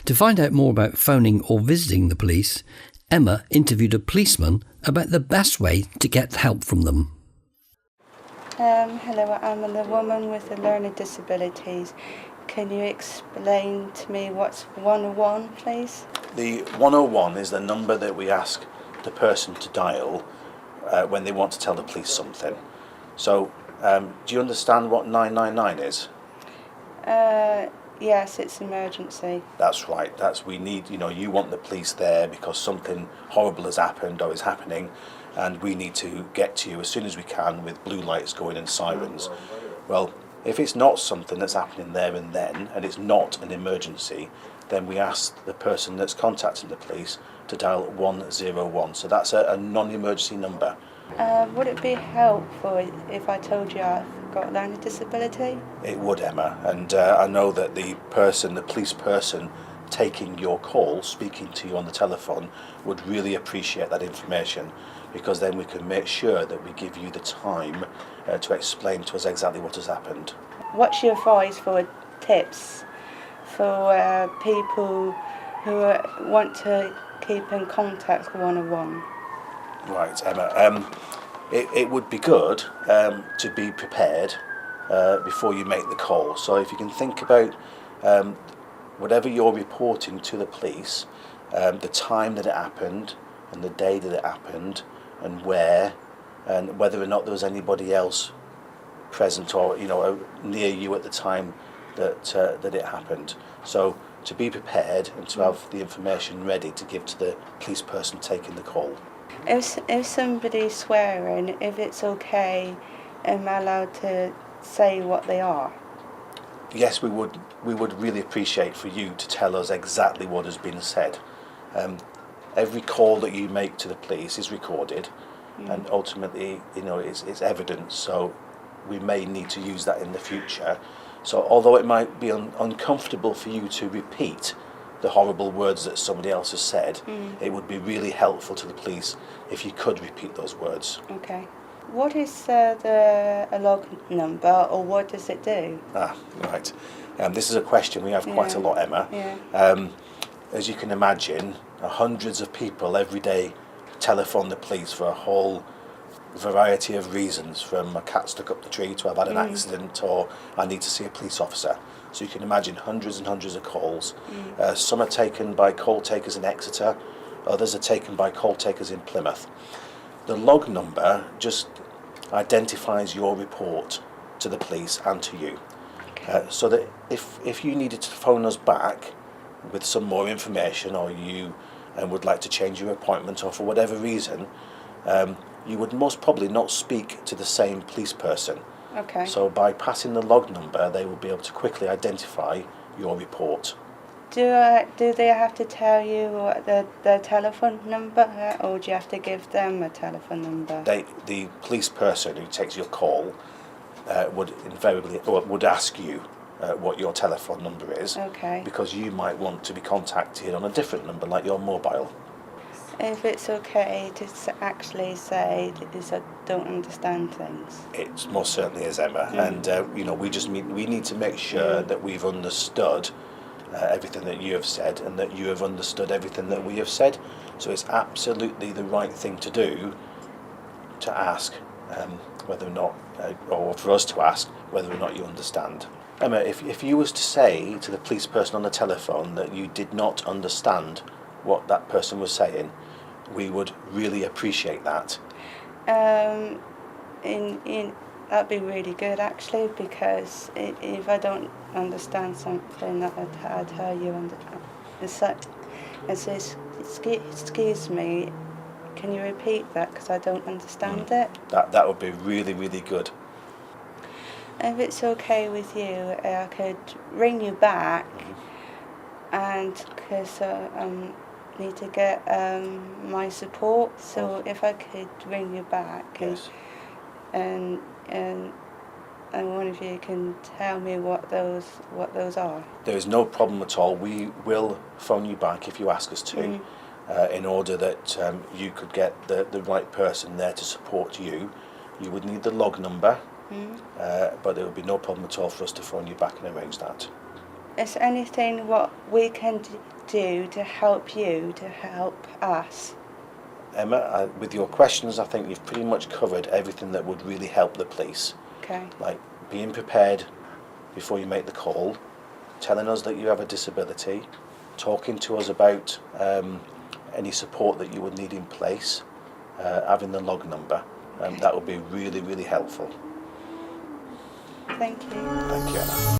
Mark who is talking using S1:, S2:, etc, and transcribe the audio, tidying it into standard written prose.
S1: To find out more about phoning or visiting the police, Emma interviewed a policeman about the best way to get help from them.
S2: Hello, I'm the woman with the learning disabilities. Can you explain to me what's 101, please?
S3: The 101 is the number that we ask the person to dial when they want to tell the police something. So, do you understand what 999 is?
S2: Yes, it's emergency.
S3: That's right. We need, you want the police there because something horrible has happened or is happening, and we need to get to you as soon as we can with blue lights going and sirens. Well, if it's not something that's happening there and then, and it's not an emergency, then we ask the person that's contacting the police to dial 101. So that's a non-emergency number.
S2: Would it be helpful if I told you I've got a learning disability?
S3: It would, Emma, and I know that the police person taking your call, speaking to you on the telephone, would really appreciate that information, because then we can make sure that we give you the time to explain to us exactly what has happened.
S2: What's your advice for tips for people who want to keep in contact with 101?
S3: Right, Emma. It would be good to be prepared before you make the call. So if you can think about whatever you're reporting to the police, the time that it happened and the day that it happened and where, and whether or not there was anybody else present or near you at the time that it happened. So to be prepared and to have the information ready to give to the police person taking the call.
S2: If somebody's swearing, if it's okay, am I allowed to say what they are?
S3: Yes, we would really appreciate for you to tell us exactly what has been said. Every call that you make to the police is recorded, and ultimately, it's evidence. So we may need to use that in the future. So although it might be uncomfortable for you to repeat the horrible words that somebody else has said, it would be really helpful to the police if you could repeat those words.
S2: Okay. What is a log number, or what does it do?
S3: Right. This is a question we have quite a lot, Emma.
S2: Yeah.
S3: As you can imagine, hundreds of people every day telephone the police for a whole variety of reasons, from a cat stuck up the tree to I've had an accident, or I need to see a police officer. So you can imagine hundreds and hundreds of calls. Some are taken by call takers in Exeter, others are taken by call takers in Plymouth. The log number just identifies your report to the police and to you.
S2: Okay.
S3: So that if you needed to phone us back with some more information, or you would like to change your appointment, or for whatever reason, you would most probably not speak to the same police person.
S2: Okay.
S3: So by passing the log number, they will be able to quickly identify your report.
S2: Do they have to tell you what the telephone number, or do you have to give them a telephone number?
S3: The police person who takes your call would ask you what your telephone number is.
S2: Okay.
S3: Because you might want to be contacted on a different number, like your mobile.
S2: If it's okay to actually say I don't understand things.
S3: It most certainly is, Emma. And we need to make sure that we've understood everything that you have said, and that you have understood everything that we have said. So it's absolutely the right thing to do to ask whether or not, or for us to ask whether or not you understand. Emma, if you was to say to the police person on the telephone that you did not understand what that person was saying, we would really appreciate that.
S2: That'd be really good, actually, because if I don't understand something, I'd tell you. Excuse me, can you repeat that, because I don't understand it?
S3: That would be really, really good.
S2: If it's okay with you, I could ring you back, and because need to get my support. So if I could ring you back,
S3: Yes.
S2: and one of you can tell me what those are.
S3: There is no problem at all. We will phone you back if you ask us to, in order that you could get the right person there to support you. You would need the log number, but there would be no problem at all for us to phone you back and arrange that.
S2: is there anything what we can do to help you, to help us?
S3: Emma, with your questions, I think you've pretty much covered everything that would really help the police.
S2: Okay.
S3: Like being prepared before you make the call, telling us that you have a disability, talking to us about any support that you would need in place, having the log number. That would be really, really helpful.
S2: Thank you.
S3: Thank you, Emma.